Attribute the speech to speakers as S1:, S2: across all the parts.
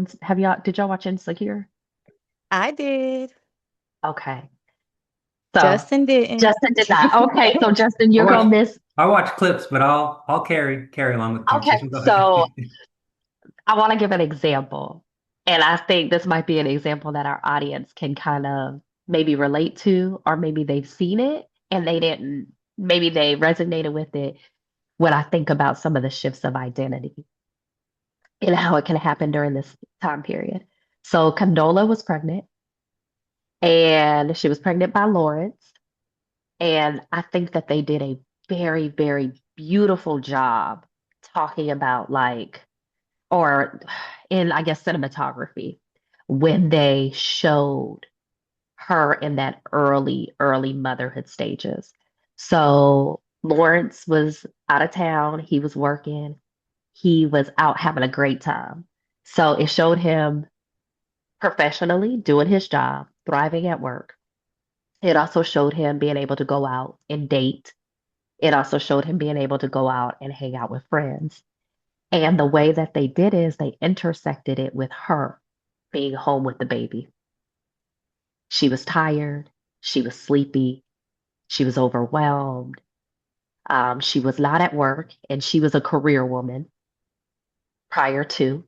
S1: Did y'all watch Insecure?
S2: I did.
S1: Okay. So
S2: Justin didn't.
S1: Justin did not. Okay, so Justin,
S3: I
S1: you're
S3: watch
S1: gonna miss.
S3: I watch clips, but I'll carry along with the
S1: Okay,
S3: conversation. Go ahead.
S1: so I want to give an example. And I think this might be an example that our audience can kind of maybe relate to, or maybe they've seen it and they didn't, maybe they resonated with it when I think about some of the shifts of identity and how it can happen during this time period. So Condola was pregnant and she was pregnant by Lawrence. And I think that they did a very, very beautiful job talking about or in, I guess, cinematography when they showed her in that early motherhood stages. So Lawrence was out of town, he was working, he was out having a great time. So it showed him professionally doing his job, thriving at work. It also showed him being able to go out and date. It also showed him being able to go out and hang out with friends. And the way that they did is they intersected it with her being home with the baby. She was tired. She was sleepy. She was overwhelmed. She was not at work, and she was a career woman prior to.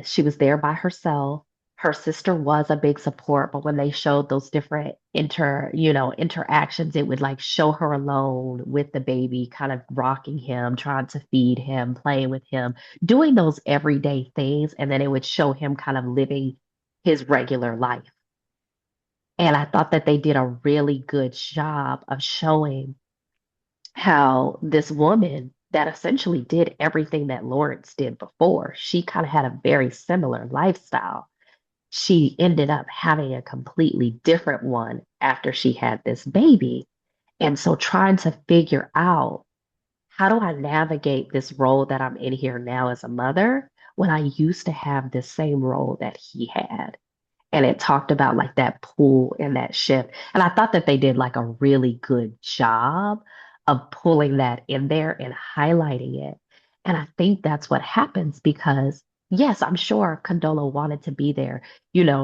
S1: She was there by herself. Her sister was a big support, but when they showed those different interactions, it would like show her alone with the baby, kind of rocking him, trying to feed him, playing with him, doing those everyday things, and then it would show him kind of living his regular life. And I thought that they did a really good job of showing how this woman that essentially did everything that Lawrence did before, she kind of had a very similar lifestyle. She ended up having a completely different one after she had this baby. And so trying to figure out, how do I navigate this role that I'm in here now as a mother when I used to have this same role that he had? And it talked about like that pull and that shift. And I thought that they did like a really good job of pulling that in there and highlighting it. And I think that's what happens because, yes, I'm sure Condola wanted to be there.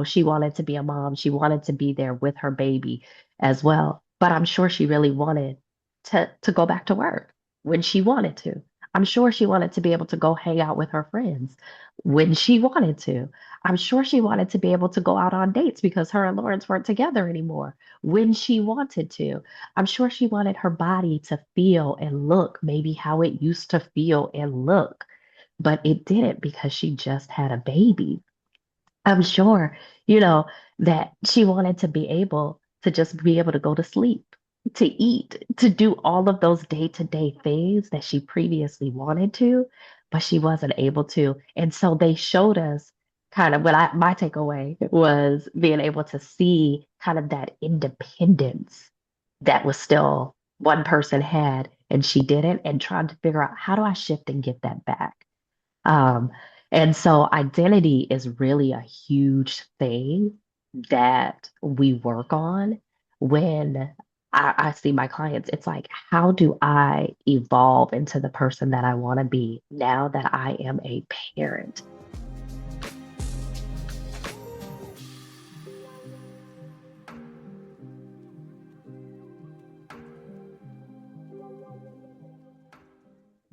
S1: She wanted to be a mom. She wanted to be there with her baby as well. But I'm sure she really wanted to go back to work when she wanted to. I'm sure she wanted to be able to go hang out with her friends when she wanted to. I'm sure she wanted to be able to go out on dates because her and Lawrence weren't together anymore when she wanted to. I'm sure she wanted her body to feel and look maybe how it used to feel and look, but it didn't because she just had a baby. I'm sure, you know, that she wanted to be able to just be able to go to sleep, to eat, to do all of those day-to-day things that she previously wanted to, but she wasn't able to. And so they showed us kind of my takeaway was being able to see kind of that independence that was still one person had and she didn't, and trying to figure out, how do I shift and get that back? Um, and so identity is really a huge thing that we work on when I see my clients. It's like, how do I evolve into the person that I want to be now that I am a parent?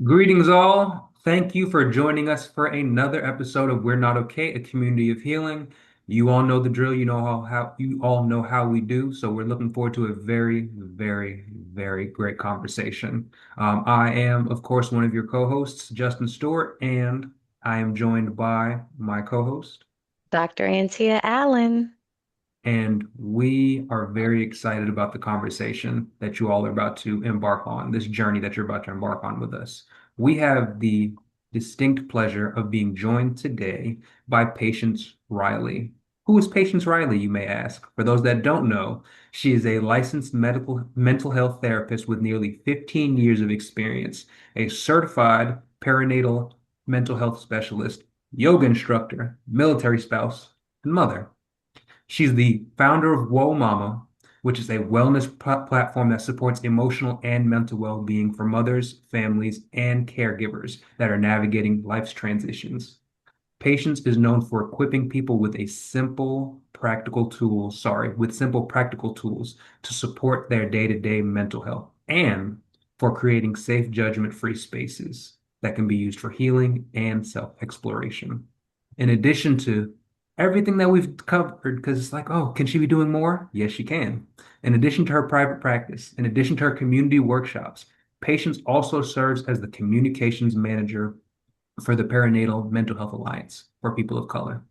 S3: Greetings, all. Thank you for joining us for another episode of We're Not Okay, a community of healing. You all know the drill. You know how you all know how we do. So we're looking forward to a very, very, very great conversation. I am, of course, one of your co-hosts, Justin Stewart, and I am joined by my co-host.
S2: Dr. Antia Allen.
S3: And we are very excited about the conversation that you all are about to embark on, this journey that you're about to embark on with us. We have the distinct pleasure of being joined today by Patience Riley. Who is Patience Riley, you may ask? For those that don't know, she is a licensed medical mental health therapist with nearly 15 years of experience, a certified perinatal mental health specialist, yoga instructor, military spouse, and mother. She's the founder of Whoa Mama, which is a wellness platform that supports emotional and mental well-being for mothers, families, and caregivers that are navigating life's transitions. Patience is known for equipping people with simple practical tools to support their day-to-day mental health and for creating safe judgment-free spaces that can be used for healing and self-exploration. In addition to everything that we've covered, because it's like, oh, can she be doing more? Yes, she can. In addition to her private practice, in addition to her community workshops, Patience also serves as the communications manager for the Perinatal Mental Health Alliance for people of color.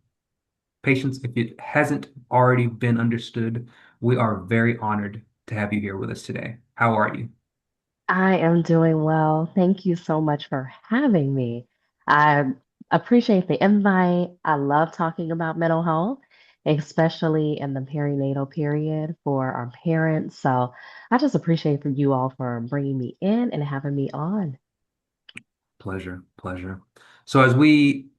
S3: Patience, if it hasn't already been understood, we are very honored to have you here with us today. How are you?
S1: I am doing well. Thank you so much for having me. I appreciate the invite. I love talking about mental health, especially in the perinatal period for our parents. So I just appreciate for you all for bringing me in and having me on.
S3: Pleasure, pleasure. So as we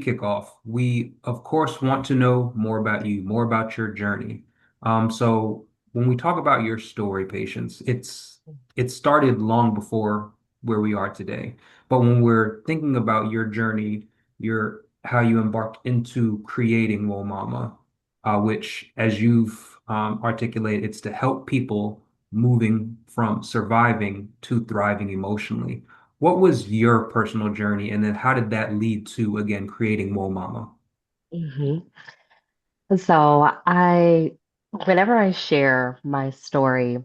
S3: kick off, we of course want to know more about you, more about your journey. So when we talk about your story, Patience, it started long before where we are today. But when we're thinking about your journey, your how you embarked into creating Woe Mama, which as you've articulated, it's to help people moving from surviving to thriving emotionally. What was your personal journey, and then how did that lead to, again, creating Woe Mama?
S1: hmm So whenever I share my story,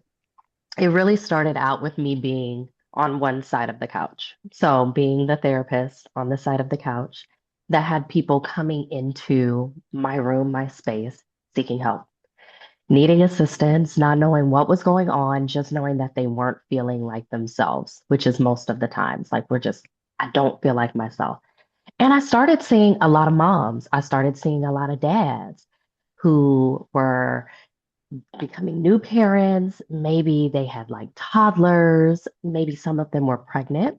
S1: it really started out with me being on one side of the couch. So, being the therapist on the side of the couch that had people coming into my room, my space, seeking help, needing assistance, not knowing what was going on, just knowing that they weren't feeling like themselves, which is most of the times. Like, I don't feel like myself. And I started seeing a lot of moms, I started seeing a lot of dads who were becoming new parents. Maybe they had like toddlers, maybe some of them were pregnant.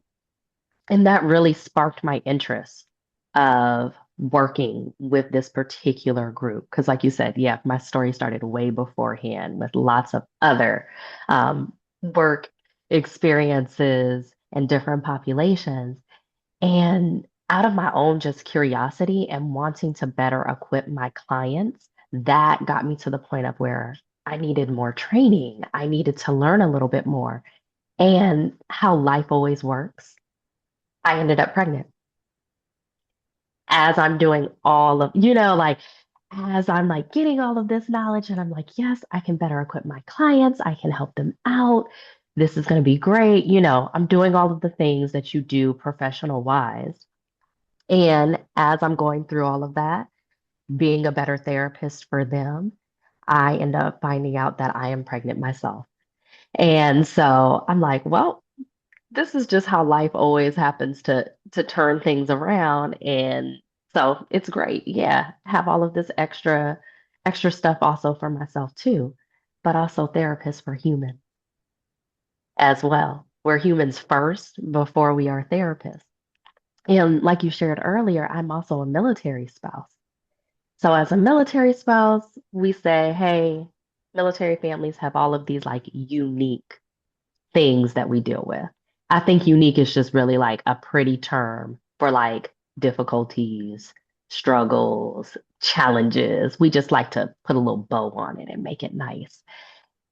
S1: And that really sparked my interest of working with this particular group. Because, like you said, yeah, my story started way beforehand with lots of other work experiences and different populations. And out of my own just curiosity and wanting to better equip my clients, that got me to the point of where I needed more training. I needed to learn a little bit more. And how life always works, I ended up pregnant as I'm doing all of, like as I'm like getting all of this knowledge and I'm like, yes, I can better equip my clients. I can help them out. This is going to be great. I'm doing all of the things that you do professional wise. And as I'm going through all of that, being a better therapist for them, I end up finding out that I am pregnant myself. And so I'm like, well, this is just how life always happens to turn things around. And so it's great. Yeah, have all of this extra stuff also for myself too, but also therapists for humans as well. We're humans first before we are therapists. And like you shared earlier, I'm also a military spouse. So as a military spouse, we say, hey, military families have all of these like unique things that we deal with. I think unique is just really like a pretty term for like difficulties, struggles, challenges. We just like to put a little bow on it and make it nice.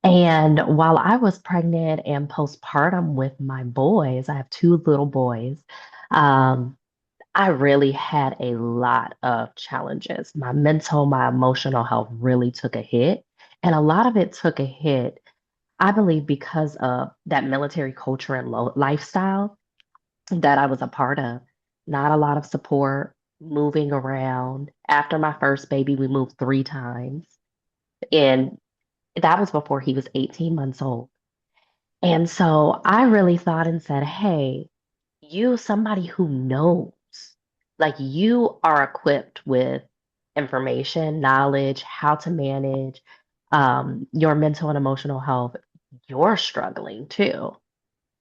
S1: And while I was pregnant and postpartum with my boys, I have two little boys. Um, I really had a lot of challenges. My mental, my emotional health really took a hit. And a lot of it took a hit, I believe, because of that military culture and lifestyle that I was a part of. Not a lot of support, moving around. After my first baby, we moved three times. And that was before he was 18 months old. And so I really thought and said, hey, you, somebody who knows, like you are equipped with information, knowledge, how to manage your mental and emotional health. You're struggling too,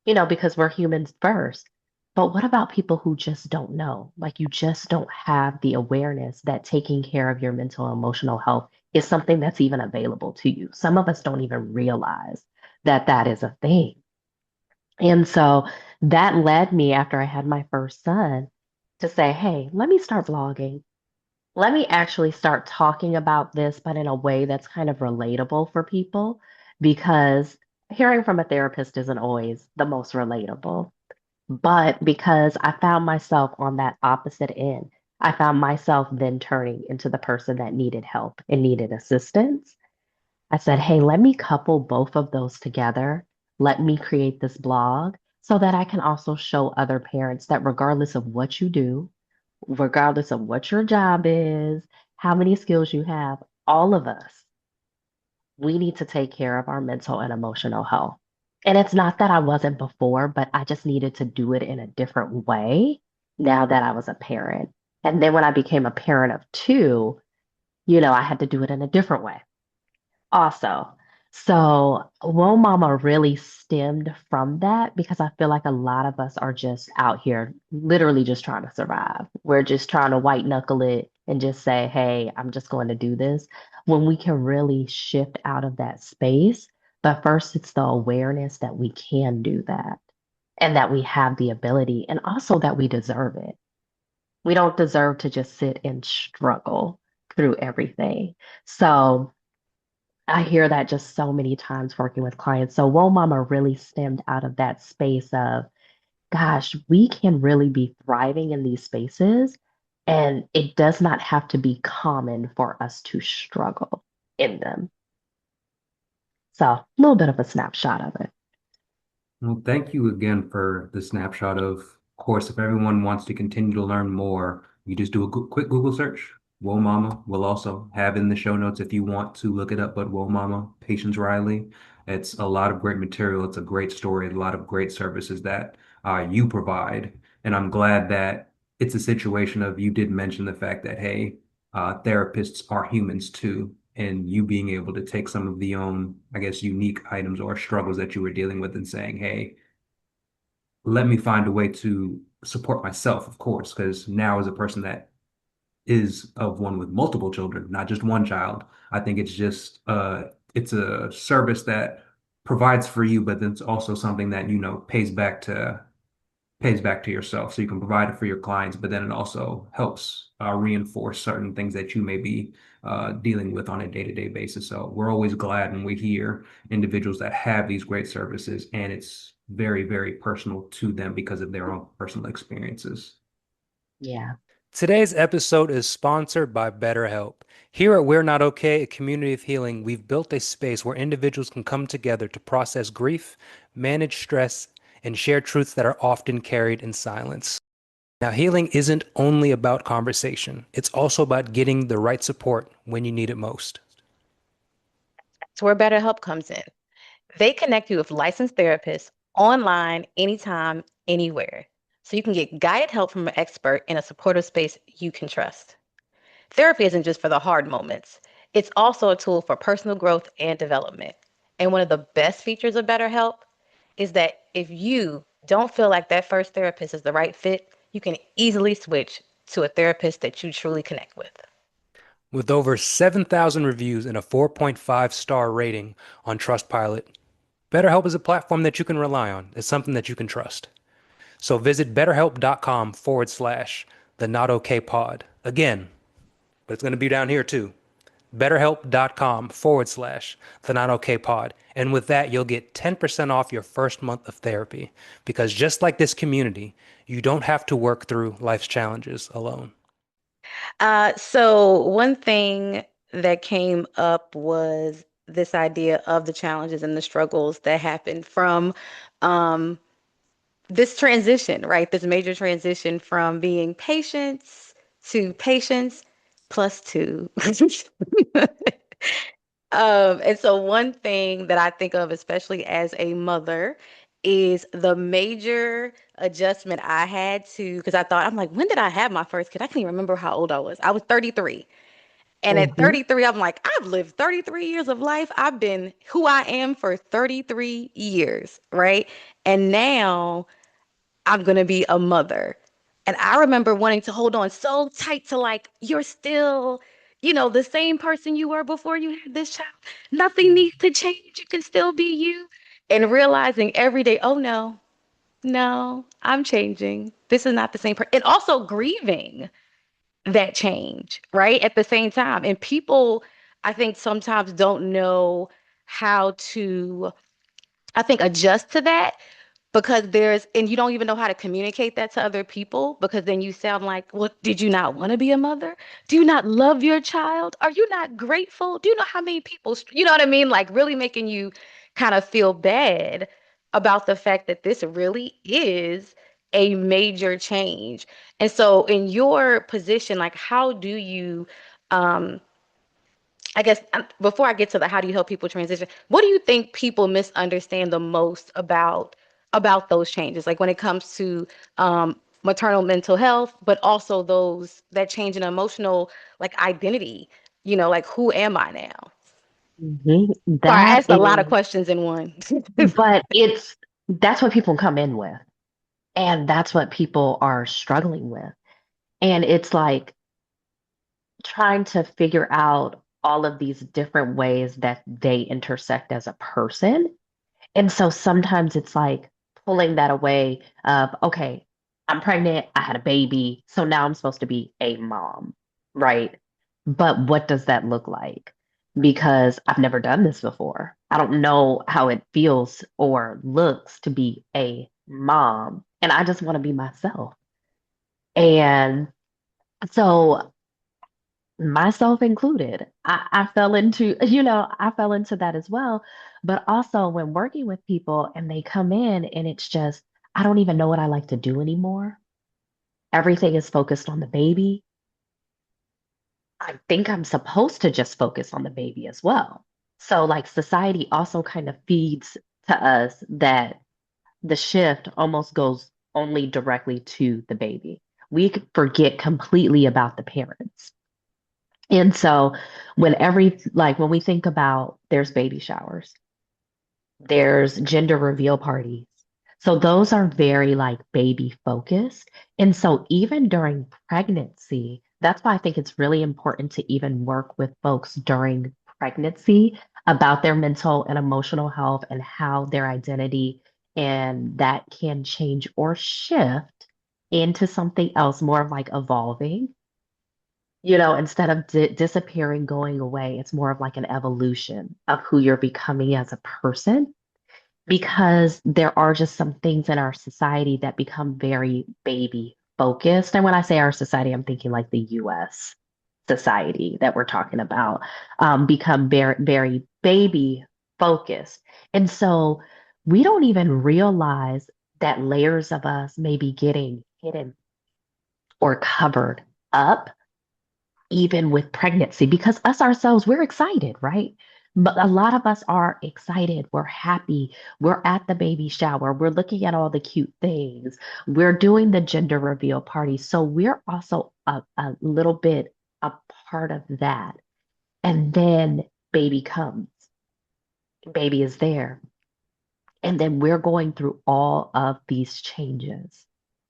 S1: because we're humans first. But what about people who just don't know? Like you just don't have the awareness that taking care of your mental and emotional health is something that's even available to you. Some of us don't even realize that that is a thing. And so that led me, after I had my first son, to say, hey, let me start blogging. Let me actually start talking about this, but in a way that's kind of relatable for people because hearing from a therapist isn't always the most relatable. But because I found myself on that opposite end, I found myself then turning into the person that needed help and needed assistance. I said, hey, let me couple both of those together. Let me create this blog so that I can also show other parents that regardless of what you do, regardless of what your job is, how many skills you have, all of us, we need to take care of our mental and emotional health. And it's not that I wasn't before, but I just needed to do it in a different way now that I was a parent. And then when I became a parent of two, I had to do it in a different way also. So, Whoa Mama really stemmed from that because I feel like a lot of us are just out here literally just trying to survive. We're just trying to white knuckle it and just say, hey, I'm just going to do this when we can really shift out of that space. But first, it's the awareness that we can do that and that we have the ability and also that we deserve it. We don't deserve to just sit and struggle through everything. So, I hear that just so many times working with clients. So Whoa Mama really stemmed out of that space of, gosh, we can really be thriving in these spaces, and it does not have to be common for us to struggle in them. So a little bit of a snapshot of it.
S3: Well, thank you again for the snapshot of course, if everyone wants to continue to learn more, you just do a quick Google search. Whoa Mama. We'll also have in the show notes if you want to look it up, but Whoa Mama, Patience Riley. It's a lot of great material. It's a great story, a lot of great services that you provide. And I'm glad that it's a situation of you did mention the fact that, hey, therapists are humans too, and you being able to take some of the own, I guess, unique items or struggles that you were dealing with and saying, hey, let me find a way to support myself, of course, because now as a person that is of one with multiple children, not just one child, I think it's a service that provides for you, but then it's also something that, pays back to yourself. So you can provide it for your clients, but then it also helps reinforce certain things that you may be dealing with on a day-to-day basis. So we're always glad when we hear individuals that have these great services, and it's very, very personal to them because of their own personal experiences.
S1: Yeah.
S4: Today's episode is sponsored by BetterHelp. Here at We're Not Okay, a community of healing, we've built a space where individuals can come together to process grief, manage stress, and share truths that are often carried in silence. Now, healing isn't only about conversation, it's also about getting the right support when you need it most.
S2: That's where BetterHelp comes in. They connect you with licensed therapists online, anytime, anywhere. So you can get guided help from an expert in a supportive space you can trust. Therapy isn't just for the hard moments. It's also a tool for personal growth and development. And one of the best features of BetterHelp is that if you don't feel like that first therapist is the right fit, you can easily switch to a therapist that you truly connect with.
S4: With over 7,000 reviews and a 4.5-star rating on Trustpilot, BetterHelp is a platform that you can rely on. It's something that you can trust. So visit betterhelp.com/the not okay pod. Again, but it's going to be down here too. Betterhelp.com/the not okay pod. And with that, you'll get 10% off your first month of therapy. Because just like this community, you don't have to work through life's challenges alone.
S2: So one thing that came up was this idea of the challenges and the struggles that happened from um, this transition, right? This major transition from being patients to patients plus two. And so one thing that I think of, especially as a mother, is the major adjustment I had to, because I'm like, when did I have my first kid? I can't even remember how old I was. I was 33. And at
S1: Hmm.
S2: 33, I'm like, I've lived 33 years of life. I've been who I am for 33 years, right? And now I'm going to be a mother. And I remember wanting to hold on so tight to like, you're still, the same person you were before you had this child. Nothing needs to change. You can still be you. And realizing every day, oh no, no, I'm changing. This is not the same person. And also grieving that change, right? At the same time. And people, I think, sometimes don't know how to, I think, adjust to that because and you don't even know how to communicate that to other people because then you sound like, well, did you not want to be a mother? Do you not love your child? Are you not grateful? Do you know how many people, you know what I mean? Like really making you kind of feel bad about the fact that this really is a major change. And so in your position, like how do you, um, I guess before I get to the how do you help people transition, what do you think people misunderstand the most about those changes? Like when it comes to maternal mental health, but also those that change in emotional like identity, like who am I now? Sorry, I
S1: That
S2: asked a lot of
S1: is,
S2: questions in one.
S1: but that's what people come in with. And that's what people are struggling with. And it's like trying to figure out all of these different ways that they intersect as a person. And so sometimes it's like pulling that away of, okay, I'm pregnant, I had a baby, so now I'm supposed to be a mom, right? But what does that look like? Because I've never done this before. I don't know how it feels or looks to be a mom, and I just want to be myself. And so myself included. I fell into, I fell into that as well. But also when working with people and they come in and it's just, I don't even know what I like to do anymore. Everything is focused on the baby. I think I'm supposed to just focus on the baby as well. So like society also kind of feeds to us that the shift almost goes only directly to the baby. We could forget completely about the parents. And so when we think about there's baby showers, there's gender reveal parties. So those are very like baby focused. And so even during pregnancy, that's why I think it's really important to even work with folks during pregnancy about their mental and emotional health and how their identity and that can change or shift into something else more of like evolving, instead of disappearing, going away, it's more of like an evolution of who you're becoming as a person because there are just some things in our society that become very baby focused. And when I say our society, I'm thinking like the US society that we're talking about, become very, very baby focused. And so we don't even realize that layers of us may be getting hidden or covered up even with pregnancy, because us ourselves, we're excited, right? But a lot of us are excited. We're happy. We're at the baby shower. We're looking at all the cute things. We're doing the gender reveal party. So we're also a little bit a part of that. And then baby comes, baby is there. And then we're going through all of these changes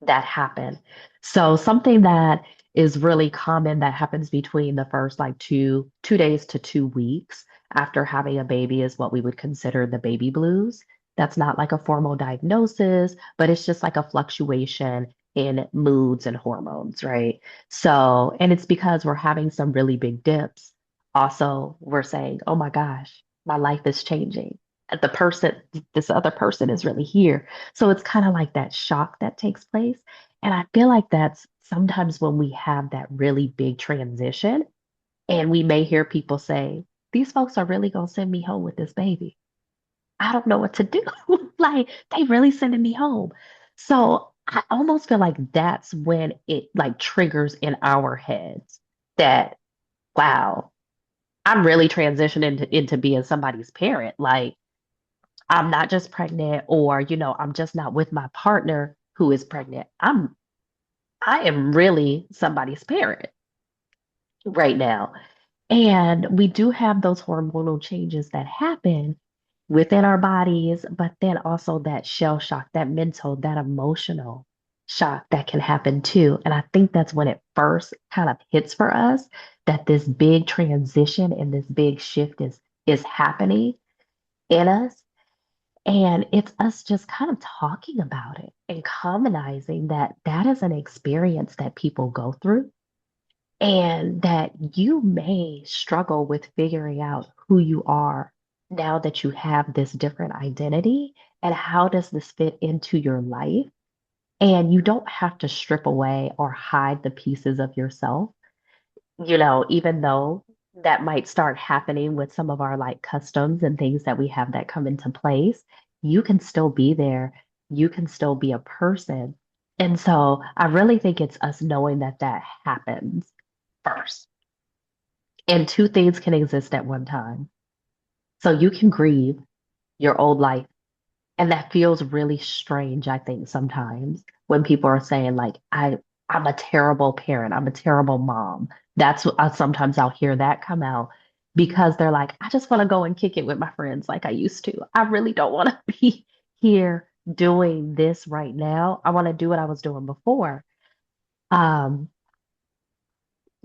S1: that happen. So something that is really common that happens between the first like two days to 2 weeks after having a baby is what we would consider the baby blues. That's not like a formal diagnosis, but it's just like a fluctuation in moods and hormones, right? So, and it's because we're having some really big dips. Also, we're saying, oh my gosh, my life is changing, the person, this other person is really here. So it's kind of like that shock that takes place. And I feel like that's sometimes when we have that really big transition, and we may hear people say, these folks are really going to send me home with this baby. I don't know what to do. Like, they really sending me home. So I almost feel like that's when it like triggers in our heads that, wow, I'm really transitioning into being somebody's parent. Like, I'm not just pregnant, or, I'm just not with my partner who is pregnant. I am really somebody's parent right now. And we do have those hormonal changes that happen within our bodies, but then also that shell shock, that mental, that emotional shock that can happen too. And I think that's when it first kind of hits for us that this big transition and this big shift is happening in us. And it's us just kind of talking about it and commonizing that that is an experience that people go through and that you may struggle with figuring out who you are now that you have this different identity and how does this fit into your life. And you don't have to strip away or hide the pieces of yourself, even though that might start happening with some of our like customs and things that we have that come into place, you can still be there. You can still be a person. And so I really think it's us knowing that that happens first. And two things can exist at one time. So you can grieve your old life. And that feels really strange, I think, sometimes when people are saying, like, I'm a terrible parent, I'm a terrible mom. That's what sometimes I'll hear that come out because they're like, I just want to go and kick it with my friends like I used to. I really don't want to be here doing this right now. I want to do what I was doing before. Um,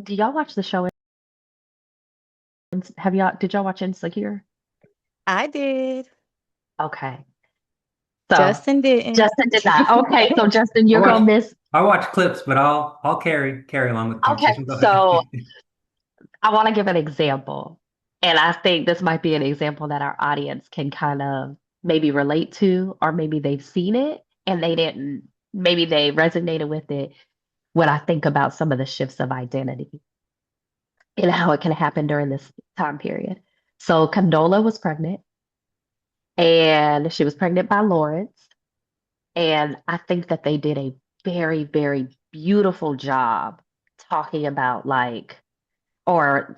S1: do y'all watch the show? Did y'all watch Insecure?
S2: I did.
S1: Okay. So
S2: Justin didn't.
S1: Justin did not. Okay, so Justin,
S3: I
S1: you're
S3: watch
S1: gonna miss.
S3: I watch clips, but I'll carry along with the
S1: Okay,
S3: conversation. Go ahead.
S1: so I want to give an example. And I think this might be an example that our audience can kind of maybe relate to, or maybe they've seen it and they didn't, maybe they resonated with it when I think about some of the shifts of identity and how it can happen during this time period. So Condola was pregnant and she was pregnant by Lawrence. And I think that they did a very, very beautiful job talking about like, or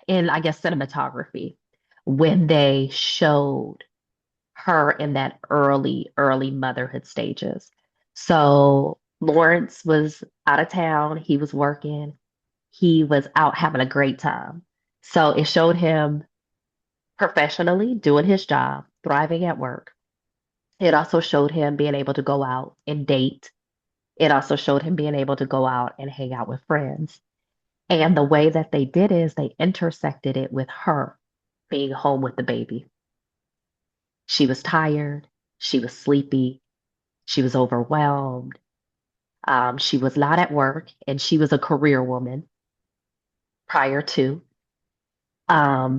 S1: in, I guess, cinematography, when they showed her in that early motherhood stages. So Lawrence was out of town, he was working, he was out having a great time. So it showed him professionally doing his job, thriving at work. It also showed him being able to go out and date. It also showed him being able to go out and hang out with friends. And the way that they did is they intersected it with her being home with the baby. She was tired. She was sleepy. She was overwhelmed. She was not at work, and she was a career woman prior to.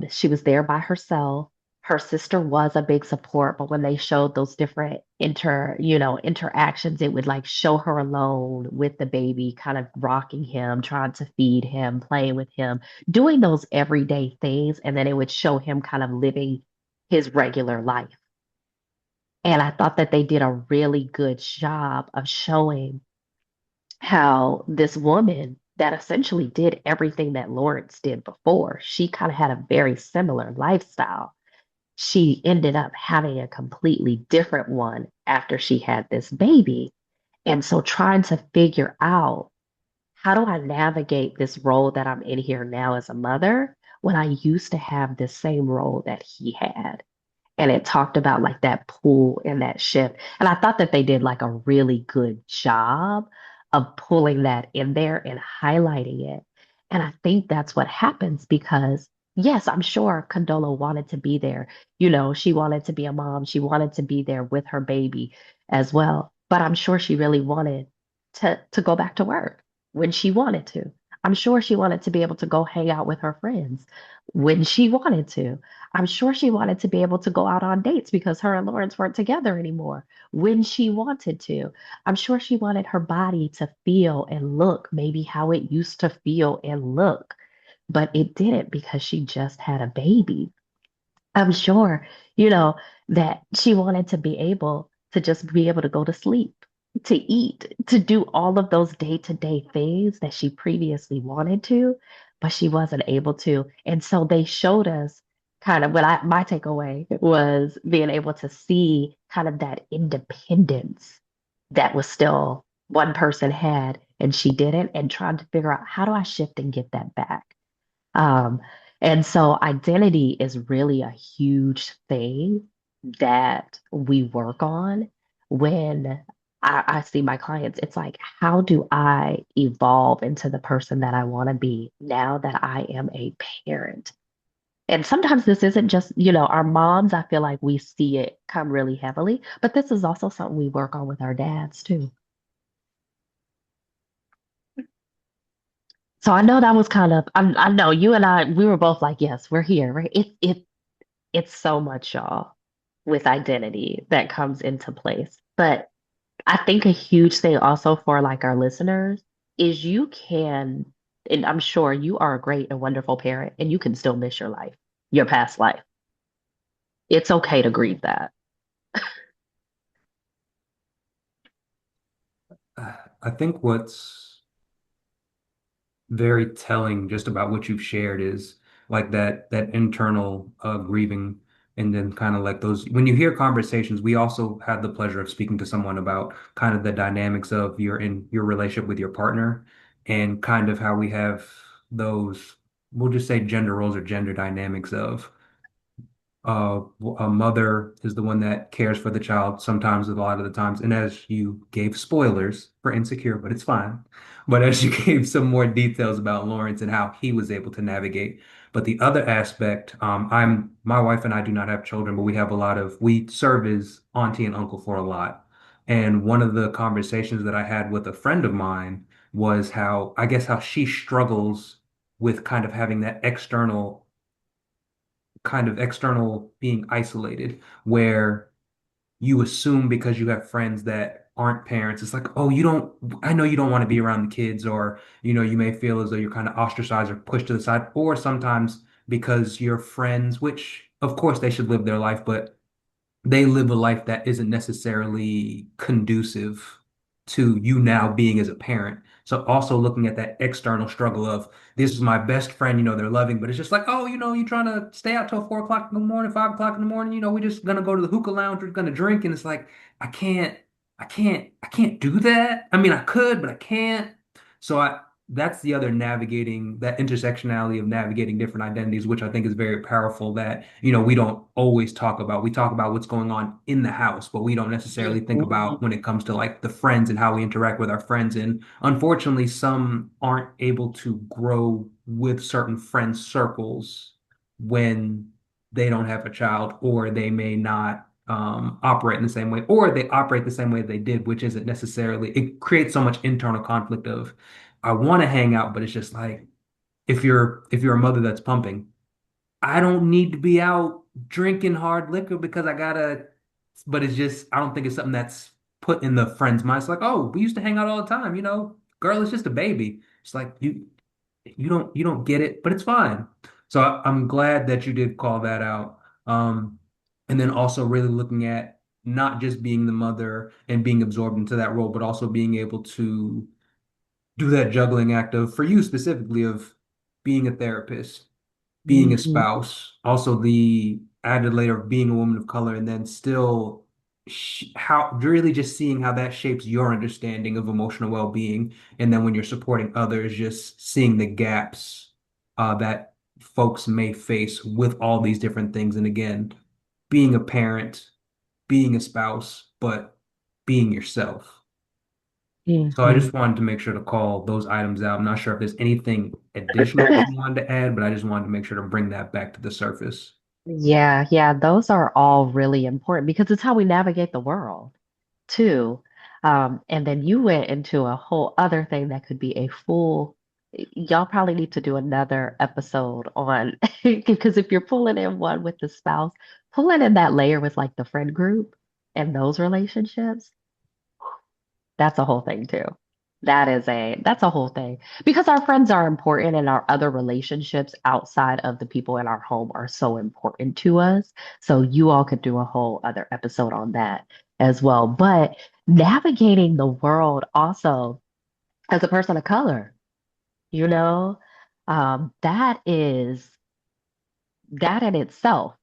S1: She was there by herself. Her sister was a big support, but when they showed those different interactions, it would like show her alone with the baby, kind of rocking him, trying to feed him, playing with him, doing those everyday things, and then it would show him kind of living his regular life. And I thought that they did a really good job of showing how this woman that essentially did everything that Lawrence did before, she kind of had a very similar lifestyle. She ended up having a completely different one after she had this baby. And so trying to figure out how do I navigate this role that I'm in here now as a mother when I used to have the same role that he had? And it talked about like that pull and that shift. And I thought that they did like a really good job of pulling that in there and highlighting it. And I think that's what happens because, yes, I'm sure Condola wanted to be there. She wanted to be a mom, she wanted to be there with her baby as well. But I'm sure she really wanted to go back to work when she wanted to. I'm sure she wanted to be able to go hang out with her friends when she wanted to. I'm sure she wanted to be able to go out on dates because her and Lawrence weren't together anymore when she wanted to. I'm sure she wanted her body to feel and look maybe how it used to feel and look, but it didn't because she just had a baby. I'm sure, that she wanted to be able to just be able to go to sleep, to eat, to do all of those day-to-day things that she previously wanted to, but she wasn't able to. And so they showed us kind of my takeaway was being able to see kind of that independence that was still one person had and she didn't, and trying to figure out how do I shift and get that back. Um, and so identity is really a huge thing that we work on when I see my clients. It's like, how do I evolve into the person that I want to be now that I am a parent? And sometimes this isn't just, our moms, I feel like we see it come really heavily, but this is also something we work on with our dads too. So I know that was kind of, I know you and I, we were both like, yes, we're here, right? It's so much, y'all, with identity that comes into place. But I think a huge thing also for like our listeners is you can, and I'm sure you are a great and wonderful parent, and you can still miss your life, your past life. It's okay to grieve that.
S3: I think what's very telling just about what you've shared is like that internal grieving, and then kind of like those when you hear conversations. We also had the pleasure of speaking to someone about kind of the dynamics of your relationship with your partner, and kind of how we have those, we'll just say, gender roles or gender dynamics of a mother is the one that cares for the child sometimes, a lot of the times. And as you gave spoilers for Insecure, but it's fine. But as you gave some more details about Lawrence and how he was able to navigate. But the other aspect, my wife and I do not have children, but we serve as auntie and uncle for a lot. And one of the conversations that I had with a friend of mine was how she struggles with kind of external being isolated, where you assume because you have friends that aren't parents, it's like, oh, I know you don't want to be around the kids, or, you may feel as though you're kind of ostracized or pushed to the side, or sometimes because your friends, which of course they should live their life, but they live a life that isn't necessarily conducive to you now being as a parent. So also looking at that external struggle of, this is my best friend, they're loving, but it's just like, oh, you trying to stay out till 4 o'clock in the morning, 5 o'clock in the morning, we're just gonna go to the hookah lounge, we're gonna drink. And it's like, I can't, I can't do that. I mean, I could, but I can't. So that's the other navigating that intersectionality of navigating different identities, which I think is very powerful, that, we don't always talk about. We talk about what's going on in the house, but we don't necessarily think about
S1: Mhm.
S3: when it comes to like the friends and how we interact with our friends. And unfortunately, some aren't able to grow with certain friend circles when they don't have a child, or they may not operate in the same way, or they operate the same way they did, which isn't necessarily, it creates so much internal conflict of, I want to hang out, but it's just like, if you're a mother that's pumping, I don't need to be out drinking hard liquor because I gotta, but it's just, I don't think it's something that's put in the friend's mind. It's like, oh, we used to hang out all the time, girl, it's just a baby. It's like, you don't get it, but it's fine. So I'm glad that you did call that out. And then also really looking at not just being the mother and being absorbed into that role, but also being able to do that juggling act of, for you specifically, of being a therapist, being a
S1: Mhm.
S3: spouse, also the added layer of being a woman of color, and then still how really just seeing how that shapes your understanding of emotional well-being. And then when you're supporting others, just seeing the gaps that folks may face with all these different things. And again, being a parent, being a spouse, but being yourself. So I just
S1: Mhm.
S3: wanted to make sure to call those items out. I'm not sure if there's anything additional that you wanted to add, but I just wanted to make sure to bring that back to the surface.
S1: Yeah, yeah, those are all really important because it's how we navigate the world too. And then you went into a whole other thing that could be a full, y'all probably need to do another episode on, because if you're pulling in one with the spouse, pulling in that layer with like the friend group and those relationships, that's a whole thing too. That's a whole thing because our friends are important and our other relationships outside of the people in our home are so important to us. So you all could do a whole other episode on that as well. But navigating the world also as a person of color, you know, that in itself,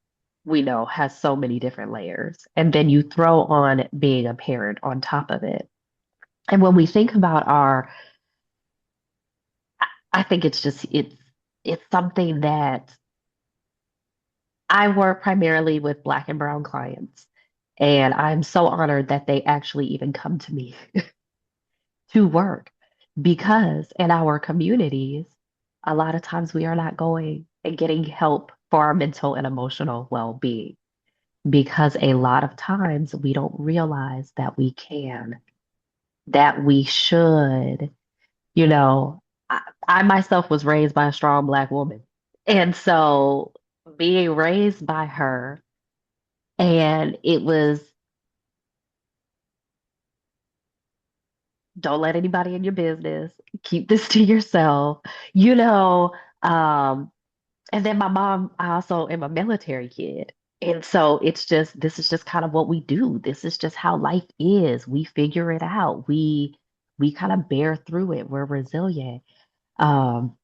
S1: we know has so many different layers. And then you throw on being a parent on top of it. And when we think about I think it's something that I work primarily with Black and Brown clients, and I'm so honored that they actually even come to me to work because in our communities, a lot of times we are not going and getting help for our mental and emotional well-being. Because a lot of times we don't realize that we can, that we should. You know, I myself was raised by a strong Black woman. And so being raised by her, and it was don't let anybody in your business, keep this to yourself, you know. Um, and then my mom, I also am a military kid. And so it's just, this is just kind of what we do. This is just how life is. We figure it out. We kind of bear through it. We're resilient. Um,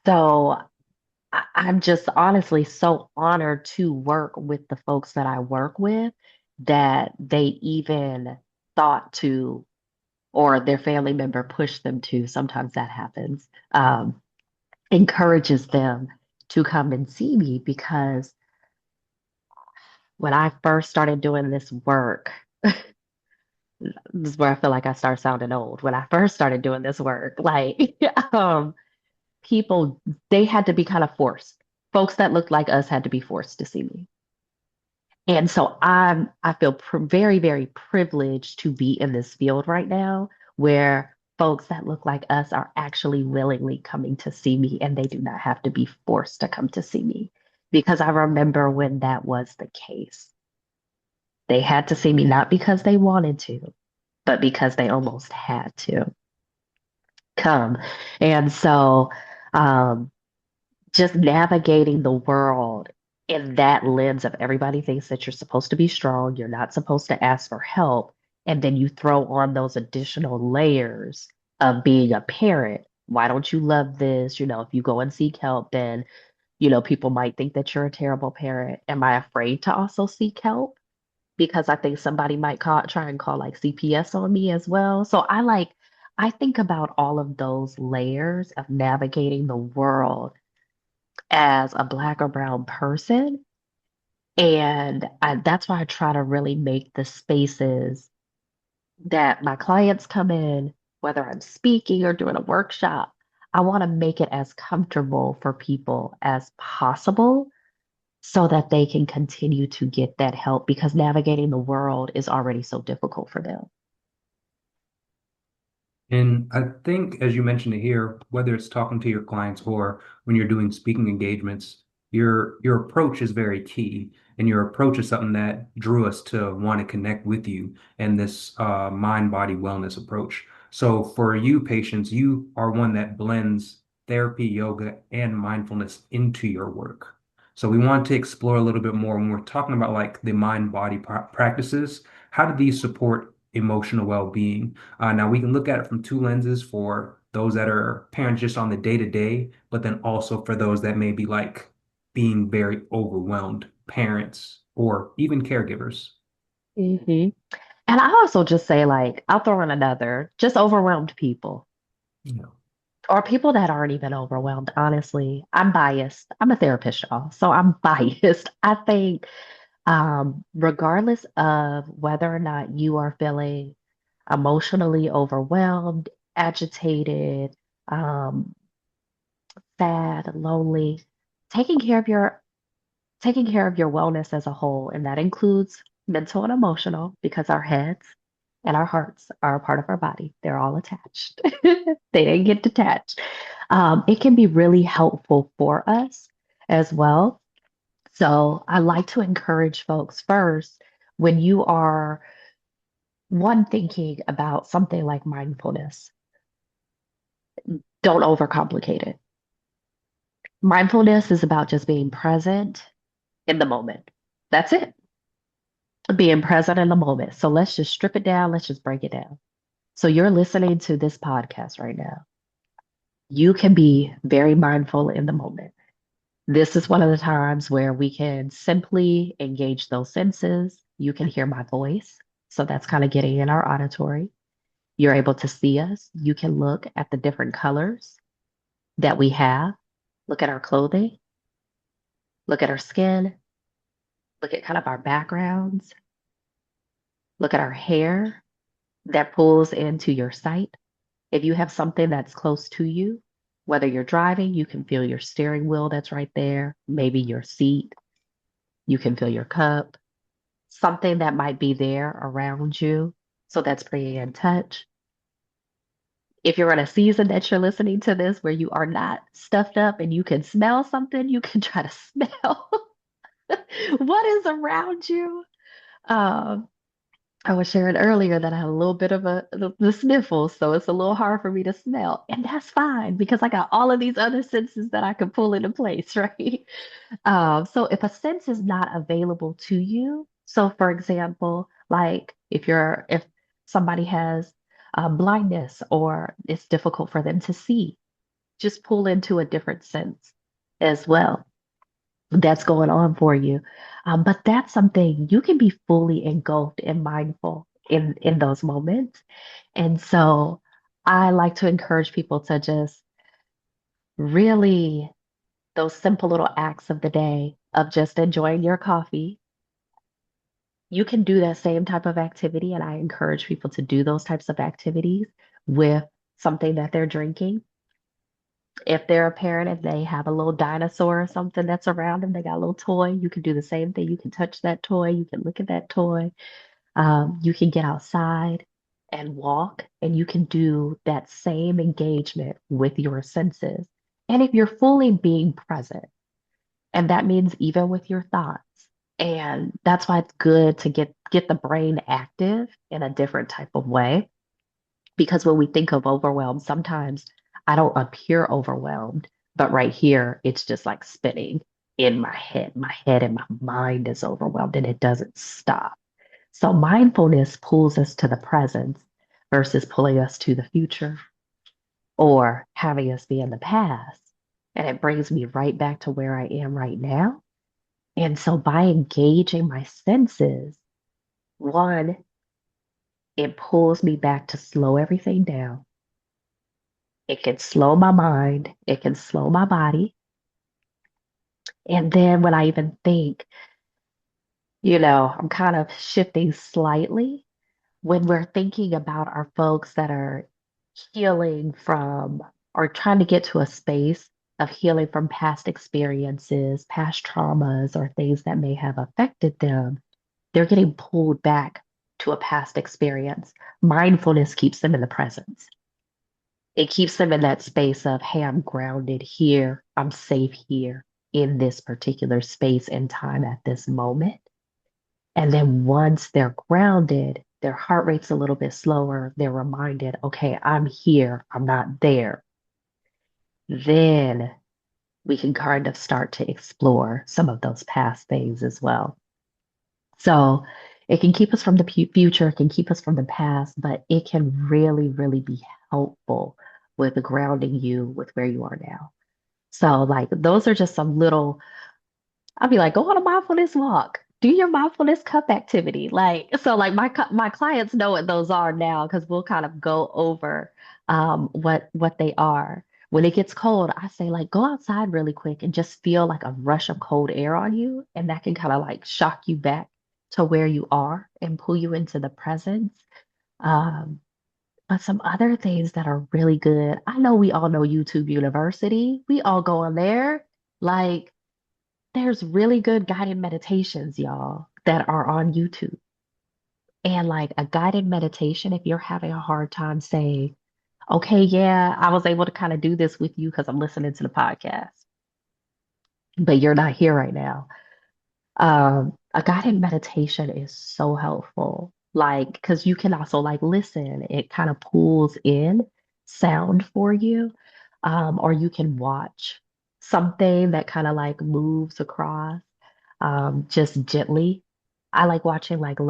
S1: so I'm just honestly so honored to work with the folks that I work with that they even thought to, or their family member pushed them to, sometimes that happens, encourages them to come and see me because when I first started doing this work, this is where I feel like I start sounding old. When I first started doing this work, like people, they had to be kind of forced. Folks that looked like us had to be forced to see me. And so I feel very, very privileged to be in this field right now where folks that look like us are actually willingly coming to see me and they do not have to be forced to come to see me. Because I remember when that was the case. They had to see me not because they wanted to, but because they almost had to come. And so um just navigating the world in that lens of everybody thinks that you're supposed to be strong, you're not supposed to ask for help, and then you throw on those additional layers of being a parent. Why don't you love this? You know, if you go and seek help, then, you know, people might think that you're a terrible parent. Am I afraid to also seek help? Because I think somebody might try and call like CPS on me as well. So I think about all of those layers of navigating the world as a Black or brown person. And that's why I try to really make the spaces that my clients come in, whether I'm speaking or doing a workshop, I want to make it as comfortable for people as possible so that they can continue to get that help because navigating the world is already so difficult for them.
S3: And I think, as you mentioned it here, whether it's talking to your clients or when you're doing speaking engagements, your approach is very key. And your approach is something that drew us to want to connect with you and this mind-body wellness approach. So for you patients, you are one that blends therapy, yoga, and mindfulness into your work. So we want to explore a little bit more when we're talking about like the mind-body practices. How do these support emotional well-being? Now we can look at it from two lenses for those that are parents just on the day to day, but then also for those that may be like being very overwhelmed parents or even caregivers.
S1: Hmm. And I also just say, like, I'll throw in another, just overwhelmed people
S3: You know,
S1: or people that aren't even overwhelmed. Honestly, I'm biased. I'm a therapist, y'all. So I'm biased. I think, regardless of whether or not you are feeling emotionally overwhelmed, agitated, um, sad, lonely, taking care of your taking care of your wellness as a whole, and that includes mental and emotional, because our heads and our hearts are a part of our body. They're all attached. They didn't get detached. It can be really helpful for us as well. So I like to encourage folks first when you are one thinking about something like mindfulness, don't overcomplicate it. Mindfulness is about just being present in the moment. That's it. Being present in the moment. So let's just strip it down. Let's just break it down. So you're listening to this podcast right now. You can be very mindful in the moment. This is one of the times where we can simply engage those senses. You can hear my voice. So that's kind of getting in our auditory. You're able to see us. You can look at the different colors that we have, look at our clothing, look at our skin, look at kind of our backgrounds, look at our hair that pulls into your sight. If you have something that's close to you, Whether you're driving, you can feel your steering wheel that's right there, maybe your seat, you can feel your cup, something that might be there around you. So that's bringing in touch. If you're in a season that you're listening to this where you are not stuffed up and you can smell something, you can try to smell what is around you. Um, I was sharing earlier that I had a little bit of the sniffles, so it's a little hard for me to smell, and that's fine because I got all of these other senses that I can pull into place, right? So if a sense is not available to you, so for example, like if somebody has blindness or it's difficult for them to see, just pull into a different sense as well that's going on for you. But that's something you can be fully engulfed and mindful in those moments. And so I like to encourage people to just really those simple little acts of the day of just enjoying your coffee. You can do that same type of activity, and I encourage people to do those types of activities with something that they're drinking. If they're a parent and they have a little dinosaur or something that's around them, they got a little toy, you can do the same thing. You can touch that toy, you can look at that toy. You can get outside and walk, and you can do that same engagement with your senses. And if you're fully being present, and that means even with your thoughts. And that's why it's good to get the brain active in a different type of way. Because when we think of overwhelm, sometimes I don't appear overwhelmed, but right here, it's just like spinning in my head. My head and my mind is overwhelmed and it doesn't stop. So mindfulness pulls us to the present versus pulling us to the future or having us be in the past. And it brings me right back to where I am right now. And so by engaging my senses, one, it pulls me back to slow everything down. It can slow my mind, it can slow my body. And then when I even think, I'm kind of shifting slightly when we're thinking about our folks that are healing from or trying to get to a space of healing from past experiences, past traumas, or things that may have affected them, they're getting pulled back to a past experience. Mindfulness keeps them in the present. It keeps them in that space of, hey, I'm grounded here. I'm safe here in this particular space and time at this moment. And then once they're grounded, their heart rate's a little bit slower. They're reminded, okay, I'm here. I'm not there. Then we can kind of start to explore some of those past things as well. So it can keep us from the future, it can keep us from the past, but it can really, really be helpful with grounding you with where you are now. So, like, those are just some little, I'd be like, go on a mindfulness walk, do your mindfulness cup activity. Like, so, like, my clients know what those are now because we'll kind of go over what they are. When it gets cold, I say, like, go outside really quick and just feel like a rush of cold air on you. And that can kind of like shock you back to where you are and pull you into the present. Um, but some other things that are really good. I know we all know YouTube University. We all go on there. Like, there's really good guided meditations, y'all, that are on YouTube. And like a guided meditation, if you're having a hard time saying, okay, yeah, I was able to kind of do this with you because I'm listening to the podcast, but you're not here right now. A guided meditation is so helpful. Like, because you can also like listen, it kind of pulls in sound for you. Or you can watch something that kind of like moves across just gently. I like watching like the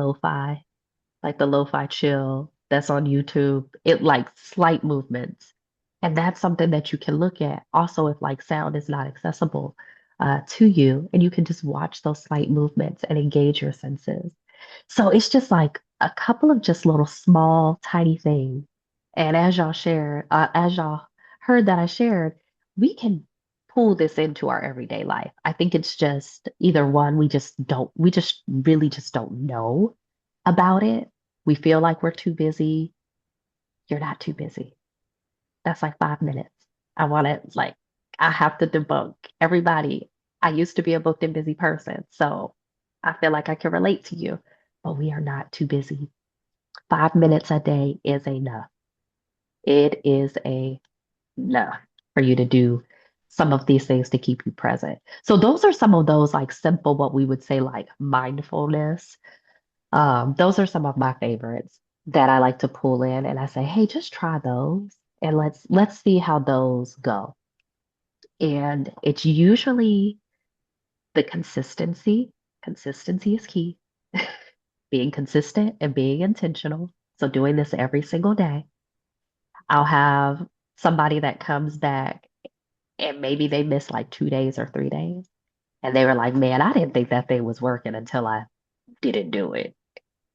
S1: lo-fi chill that's on YouTube. It like slight movements. And that's something that you can look at. Also, if like sound is not accessible to you, and you can just watch those slight movements and engage your senses. So it's just like a couple of just little small, tiny things. And as y'all heard that I shared, we can pull this into our everyday life. I think it's just either one, we just really just don't know about it. We feel like we're too busy. You're not too busy. That's like 5 minutes. I want to like, I have to debunk everybody. I used to be a booked and busy person, so I feel like I can relate to you, but we are not too busy. 5 minutes a day is enough. It is enough for you to do some of these things to keep you present. So those are some of those like simple, what we would say like mindfulness. Those are some of my favorites that I like to pull in and I say, hey, just try those and let's see how those go. And it's usually the consistency. Consistency is key. Being consistent and being intentional. So doing this every single day. I'll have somebody that comes back and maybe they missed like 2 days or 3 days. And they were like, man, I didn't think that thing was working until I didn't do it.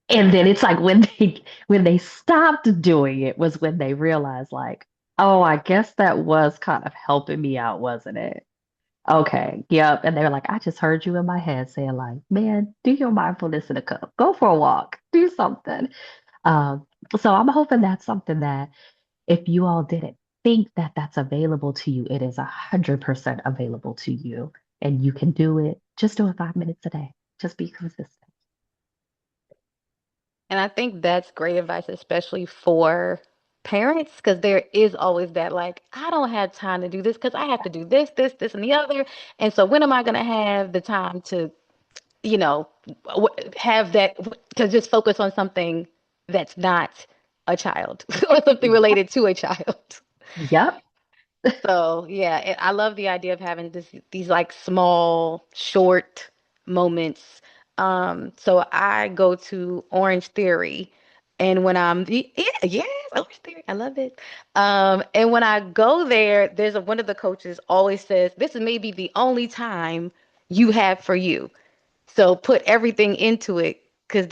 S1: And then it's like when they stopped doing it was when they realized like, oh, I guess that was kind of helping me out, wasn't it? Okay, yep. And they're like, I just heard you in my head saying like, man, do your mindfulness in a cup, go for a walk, do something. Um, so I'm hoping that's something that if you all didn't think that that's available to you, it is 100% available to you, and you can do it. Just do it 5 minutes a day. Just be consistent.
S2: And I think that's great advice, especially for parents, because there is always that, like, I don't have time to do this because I have to do this, and the other. And so when am I going to have the time to, you know, have that, to just focus on something that's not a child or something related to a child?
S1: Yep.
S2: So yeah, I love the idea of having these like small, short moments. So I go to Orange Theory, and when yes, Orange Theory, I love it. And when I go there, one of the coaches always says, "This is maybe the only time you have for you." So put everything into it because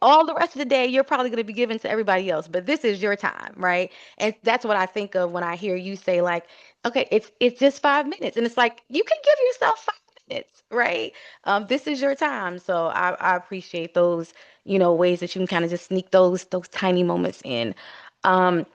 S2: all the rest of the day you're probably going to be given to everybody else, but this is your time, right? And that's what I think of when I hear you say like, okay, it's just 5 minutes, and it's like you can give yourself 5 minutes, right? This is your time, so I appreciate those, ways that you can kind of just sneak those tiny moments in. Um,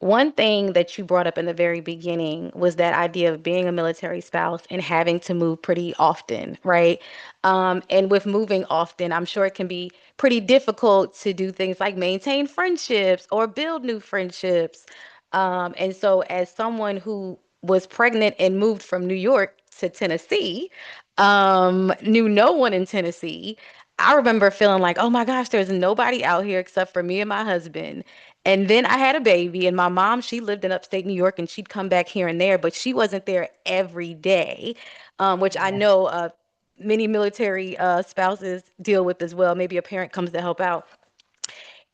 S2: One thing that you brought up in the very beginning was that idea of being a military spouse and having to move pretty often, right? And with moving often, I'm sure it can be pretty difficult to do things like maintain friendships or build new friendships. And so, as someone who was pregnant and moved from New York to Tennessee, knew no one in Tennessee, I remember feeling like, oh my gosh, there's nobody out here except for me and my husband. And then I had a baby, and my mom, she lived in upstate New York, and she'd come back here and there, but she wasn't there every day, which I
S1: Yeah.
S2: know many military spouses deal with as well. Maybe a parent comes to help out.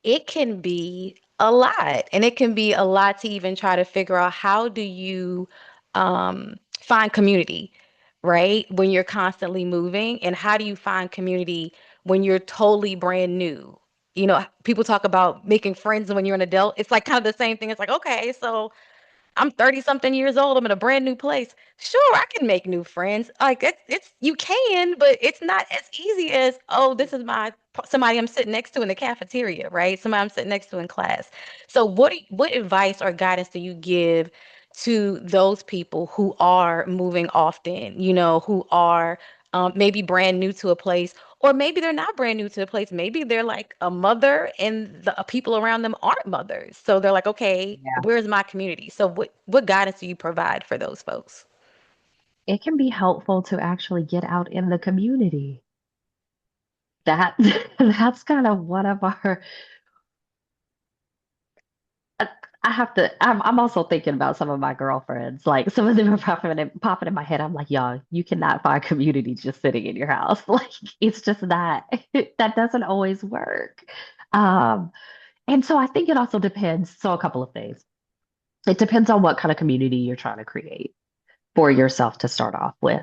S2: It can be a lot, and it can be a lot to even try to figure out how do you find community, right? When you're constantly moving, and how do you find community when you're totally brand new? People talk about making friends when you're an adult. It's like kind of the same thing. It's like, okay, so I'm 30 something years old. I'm in a brand new place. Sure, I can make new friends. Like it's you can, but it's not as easy as, oh, this is somebody I'm sitting next to in the cafeteria, right? Somebody I'm sitting next to in class. So what advice or guidance do you give to those people who are moving often, who are maybe brand new to a place, or maybe they're not brand new to a place. Maybe they're like a mother and the people around them aren't mothers. So they're like, okay,
S1: Yeah.
S2: where's my community? So what guidance do you provide for those folks?
S1: It can be helpful to actually get out in the community. That that's kind of one of our I I have to. I'm also thinking about some of my girlfriends. Like some of them are popping in my head. I'm like, y'all, you cannot find community just sitting in your house. Like it's just not. That doesn't always work. Um, and so I think it also depends. So a couple of things. It depends on what kind of community you're trying to create for yourself to start off with.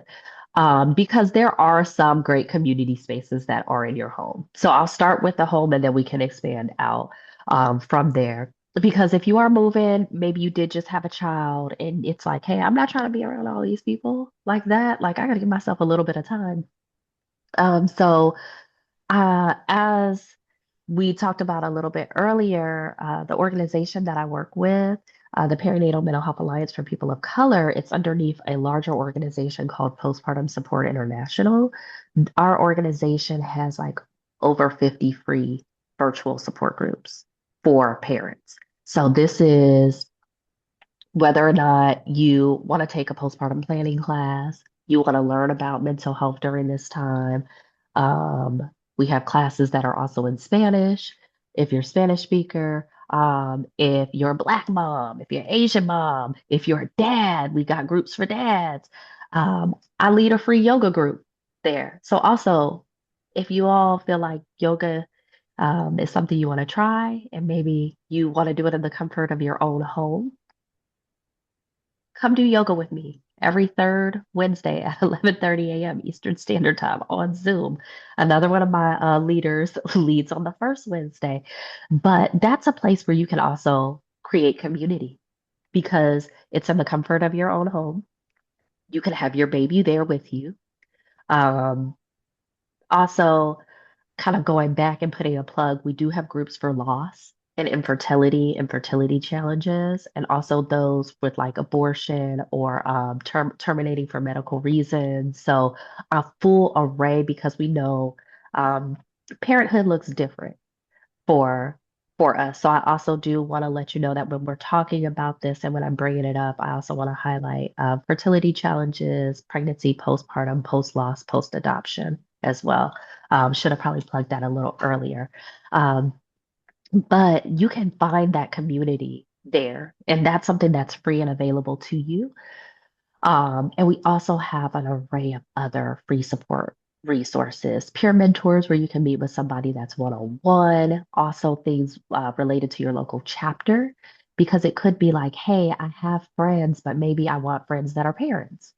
S1: Because there are some great community spaces that are in your home. So I'll start with the home and then we can expand out from there. Because if you are moving, maybe you did just have a child and it's like, hey, I'm not trying to be around all these people like that. Like I got to give myself a little bit of time. So as we talked about a little bit earlier, the organization that I work with, the Perinatal Mental Health Alliance for People of Color. It's underneath a larger organization called Postpartum Support International. Our organization has like over 50 free virtual support groups for parents. So this is whether or not you want to take a postpartum planning class, you want to learn about mental health during this time. We have classes that are also in Spanish, if you're a Spanish speaker, if you're a Black mom, if you're an Asian mom, if you're a dad, we got groups for dads. I lead a free yoga group there. So also, if you all feel like yoga is something you want to try, and maybe you want to do it in the comfort of your own home, come do yoga with me every third Wednesday at 11:30 a.m. Eastern Standard Time on Zoom. Another one of my leaders leads on the first Wednesday. But that's a place where you can also create community because it's in the comfort of your own home. You can have your baby there with you. Um, Also, kind of going back and putting a plug, we do have groups for loss and infertility challenges, and also those with like abortion or terminating for medical reasons. So a full array because we know um, parenthood looks different for for us. So I also do want to let you know that when we're talking about this and when I'm bringing it up, I also want to highlight fertility challenges, pregnancy, postpartum, post-loss, post-adoption as well. Should have probably plugged that a little earlier. Um, but you can find that community there, and that's something that's free and available to you. And we also have an array of other free support resources, peer mentors where you can meet with somebody that's one-on-one, also things related to your local chapter, because it could be like, hey, I have friends, but maybe I want friends that are parents,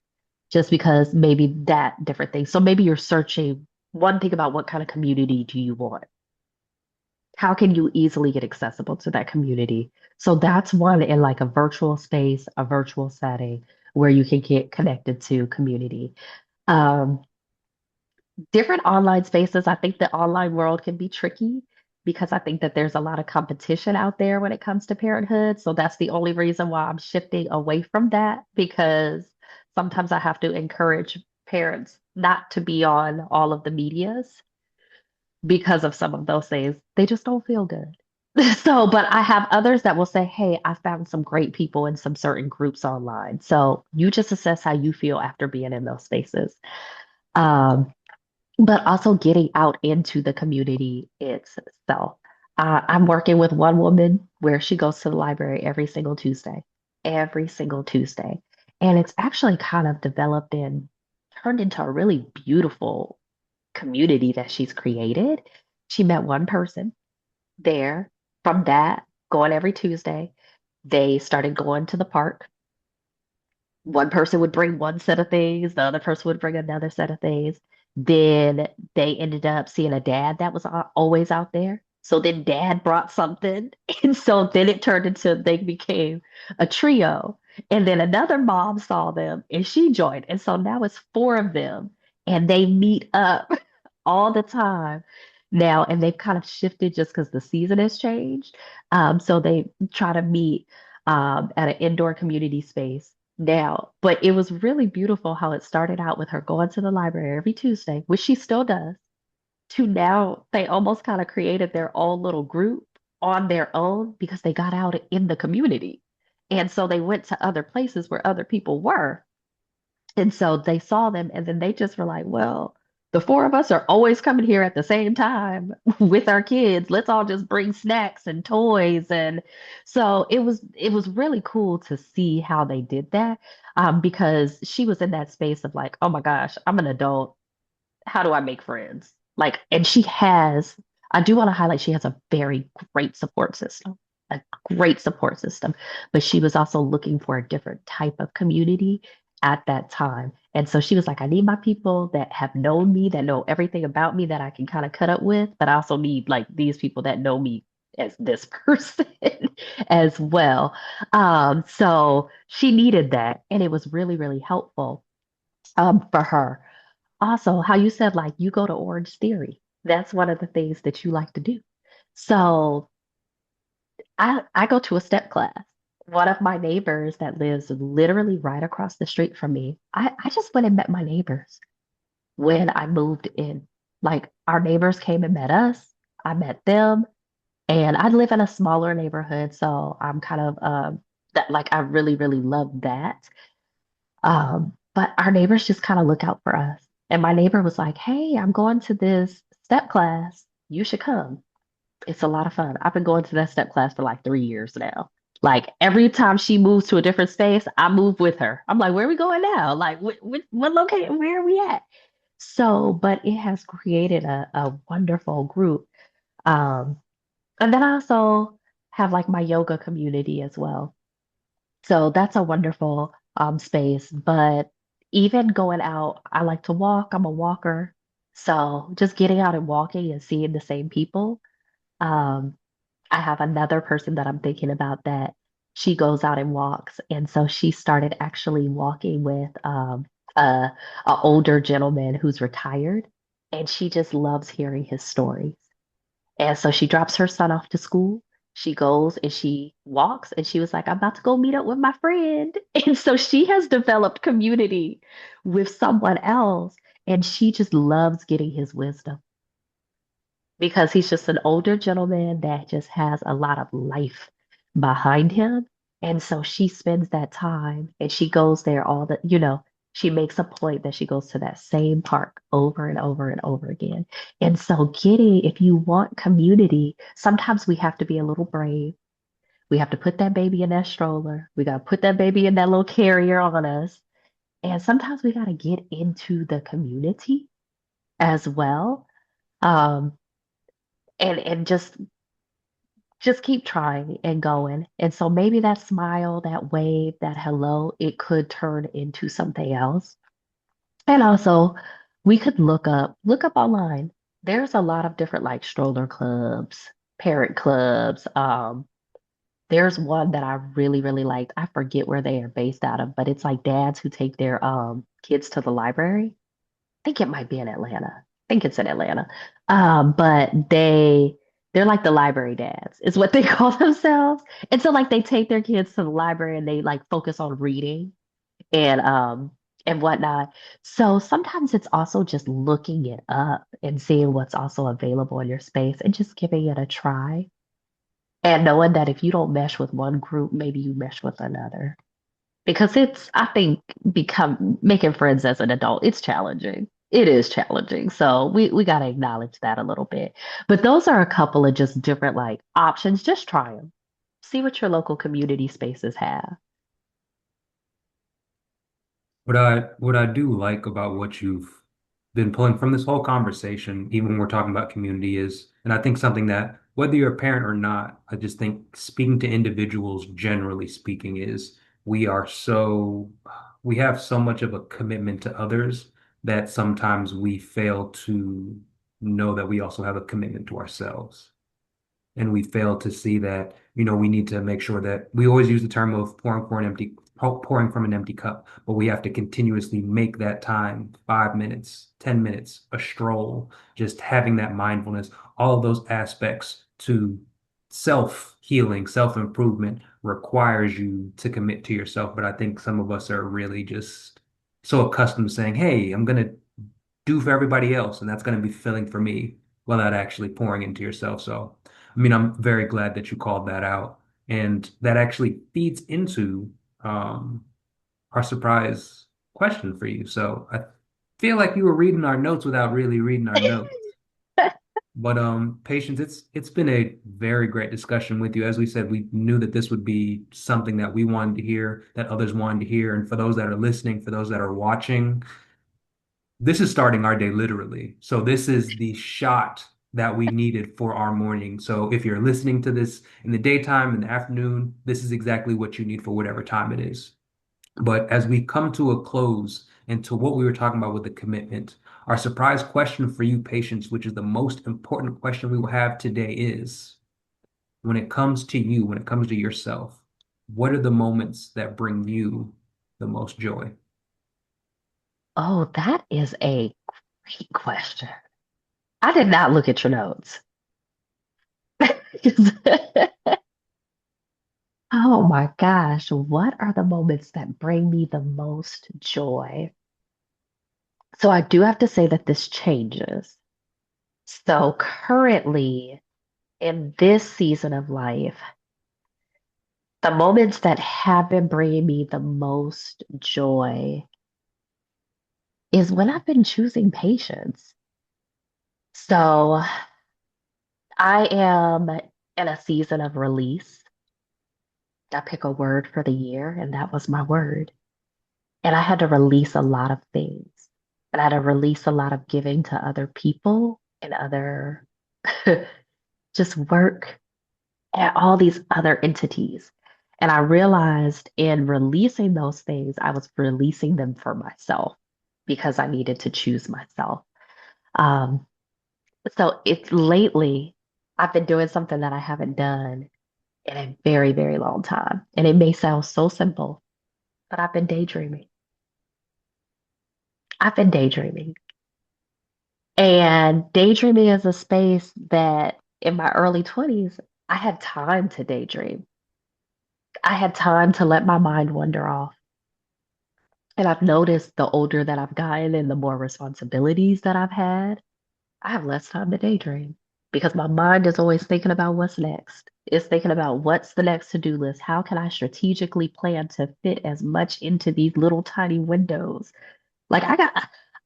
S1: just because maybe that different thing. So maybe you're searching one thing about what kind of community do you want? How can you easily get accessible to that community? So that's one in like a virtual space, a virtual setting where you can get connected to community. Um, Different online spaces, I think the online world can be tricky because I think that there's a lot of competition out there when it comes to parenthood. So that's the only reason why I'm shifting away from that because sometimes I have to encourage parents not to be on all of the medias because of some of those things. They just don't feel good. So, but I have others that will say, hey, I found some great people in some certain groups online. So you just assess how you feel after being in those spaces. Um, but also getting out into the community itself. I'm working with one woman where she goes to the library every single Tuesday. And it's actually kind of developed and turned into a really beautiful community that she's created. She met one person there. From that, going every Tuesday, they started going to the park. One person would bring one set of things, the other person would bring another set of things. Then they ended up seeing a dad that was always out there. So then dad brought something. And so then it turned into they became a trio. And then another mom saw them and she joined. And so now it's four of them and they meet up all the time now. And they've kind of shifted just because the season has changed. So they try to meet at an indoor community space now. But it was really beautiful how it started out with her going to the library every Tuesday, which she still does, to now they almost kind of created their own little group on their own because they got out in the community. And so they went to other places where other people were. And so they saw them and then they just were like, well, the four of us are always coming here at the same time with our kids. Let's all just bring snacks and toys. And so it was really cool to see how they did that. Because she was in that space of like, oh my gosh, I'm an adult. How do I make friends? Like, and I do want to highlight she has a very a great support system, but she was also looking for a different type of community at that time. And so she was like, I need my people that have known me, that know everything about me that I can kind of cut up with, but I also need like these people that know me as this person as well. So she needed that, and it was really, really helpful for her. Also, how you said like you go to Orange Theory. That's one of the things that you like to do. So I go to a step class one of my neighbors that lives literally right across the street from me, I just went and met my neighbors when I moved in. Like our neighbors came and met us. I met them. And I live in a smaller neighborhood, so I'm kind of that like I really, really love that. But our neighbors just kind of look out for us. And my neighbor was like, "Hey, I'm going to this step class. You should come. It's a lot of fun." I've been going to that step class for like 3 years now. Like every time she moves to a different space, I move with her. I'm like, "Where are we going now? Like, what location? Where are we at?" So, but it has created a wonderful group. Um, and then I also have like my yoga community as well. So that's a wonderful space. But even going out, I like to walk. I'm a walker. So just getting out and walking and seeing the same people. Um, I have another person that I'm thinking about that she goes out and walks. And so she started actually walking with a older gentleman who's retired. And she just loves hearing his stories. And so she drops her son off to school. She goes and she walks, and she was like, "I'm about to go meet up with my friend." And so she has developed community with someone else, and she just loves getting his wisdom because he's just an older gentleman that just has a lot of life behind him. And so she spends that time and she goes there she makes a point that she goes to that same park over and over and over again. And so if you want community, sometimes we have to be a little brave. We have to put that baby in that stroller. We got to put that baby in that little carrier on us. And sometimes we got to get into the community as well. Um, and just keep trying and going. And so maybe that smile, that wave, that hello, it could turn into something else. And also, we could look up online. There's a lot of different like stroller clubs, parent clubs. There's one that I really, really liked. I forget where they are based out of, but it's like dads who take their kids to the library. Think it might be in Atlanta. I think it's in Atlanta. But they're like the library dads, is what they call themselves. And so like they take their kids to the library and they like focus on reading and whatnot. So sometimes it's also just looking it up and seeing what's also available in your space and just giving it a try. And knowing that if you don't mesh with one group, maybe you mesh with another. Because I think, become making friends as an adult, it's challenging. It is challenging. So we got to acknowledge that a little bit. But those are a couple of just different like options. Just try them. See what your local community spaces have.
S3: What I do like about what you've been pulling from this whole conversation, even when we're talking about community, is, and I think something that whether you're a parent or not, I just think speaking to individuals, generally speaking, is we are so we have so much of a commitment to others that sometimes we fail to know that we also have a commitment to ourselves, and we fail to see that, we need to make sure that we always use the term of pouring from an empty cup, but we have to continuously make that time, 5 minutes, 10 minutes, a stroll, just having that mindfulness, all of those aspects to self-healing, self-improvement requires you to commit to yourself. But I think some of us are really just so accustomed to saying, "Hey, I'm gonna do for everybody else, and that's going to be filling for me," without actually pouring into yourself. So, I mean, I'm very glad that you called that out. And that actually feeds into um, our surprise question for you. So I feel like you were reading our notes without really reading our notes. But Patience, it's been a very great discussion with you. As we said, we knew that this would be something that we wanted to hear, that others wanted to hear. And for those that are listening, for those that are watching, this is starting our day literally. So this is the shot that we needed for our morning. So if you're listening to this in the daytime, in the afternoon, this is exactly what you need for whatever time it is. But as we come to a close and to what we were talking about with the commitment, our surprise question for you, patients, which is the most important question we will have today, is when it comes to you, when it comes to yourself, what are the moments that bring you the most joy?
S1: Oh, that is a great question. I did not look at your notes. Oh my gosh, what are the moments that bring me the most joy? So I do have to say that this changes. So currently, in this season of life, the moments that have been bringing me the most joy is when I've been choosing patience. So I am in a season of release. I pick a word for the year, and that was my word. And I had to release a lot of things. And I had to release a lot of giving to other people and other just work and all these other entities. And I realized in releasing those things, I was releasing them for myself because I needed to choose myself. Um, so it's lately, I've been doing something that I haven't done in a very, very long time. And it may sound so simple, but I've been daydreaming. I've been daydreaming. And daydreaming is a space that in my early 20s, I had time to daydream. I had time to let my mind wander off. And I've noticed the older that I've gotten and the more responsibilities that I've had, I have less time to daydream because my mind is always thinking about what's next. It's thinking about what's the next to-do list. How can I strategically plan to fit as much into these little tiny windows? Like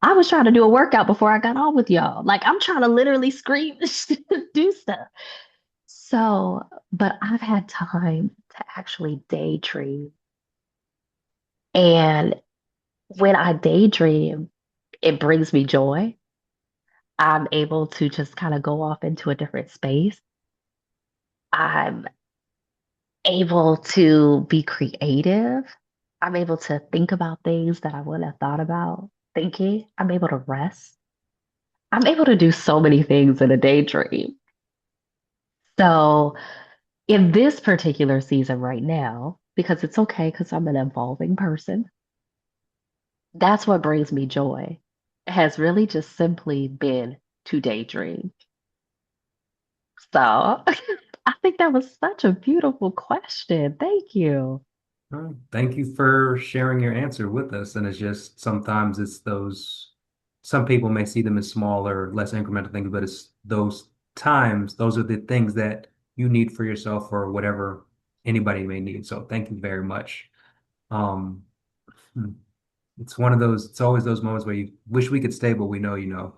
S1: I was trying to do a workout before I got on with y'all. Like I'm trying to literally scream, do stuff. So, but I've had time to actually daydream. And when I daydream, it brings me joy. I'm able to just kind of go off into a different space. I'm able to be creative. I'm able to think about things that I wouldn't have thought about thinking. I'm able to rest. I'm able to do so many things in a daydream. So, in this particular season right now, because it's okay because I'm an evolving person, that's what brings me joy. It has really just simply been to daydream. So I think that was such a beautiful question. Thank you.
S3: Thank you for sharing your answer with us. And it's just sometimes it's those, some people may see them as smaller, less incremental things, but it's those times, those are the things that you need for yourself or whatever anybody may need. So thank you very much. Um, hmm. It's one of those, it's always those moments where you wish we could stay, but we know,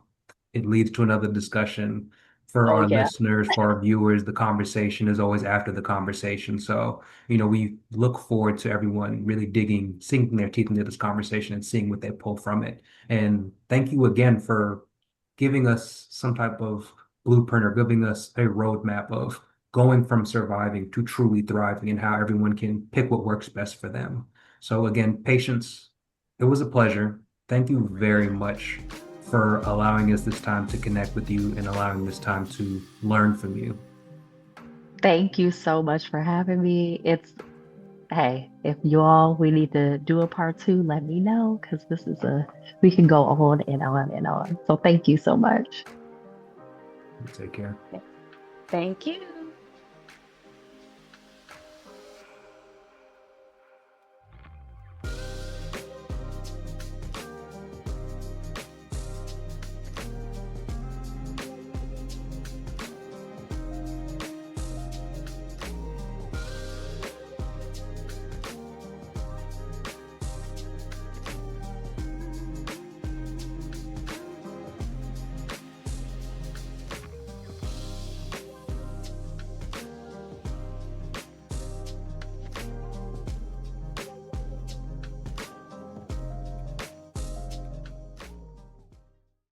S3: it leads to another discussion for
S1: Oh,
S3: our
S1: yeah.
S3: listeners, for our viewers. The conversation is always after the conversation. So, we look forward to everyone really digging, sinking their teeth into this conversation and seeing what they pull from it. And thank you again for giving us some type of blueprint or giving us a roadmap of going from surviving to truly thriving and how everyone can pick what works best for them. So again, patience, it was a pleasure. Thank you very much for allowing us this time to connect with you and allowing this time to learn from you.
S1: Thank you so much for having me. Hey, if you all, we need to do a part two, let me know because we can go on and on and on. So thank you so much.
S3: Take care.
S2: Thank you.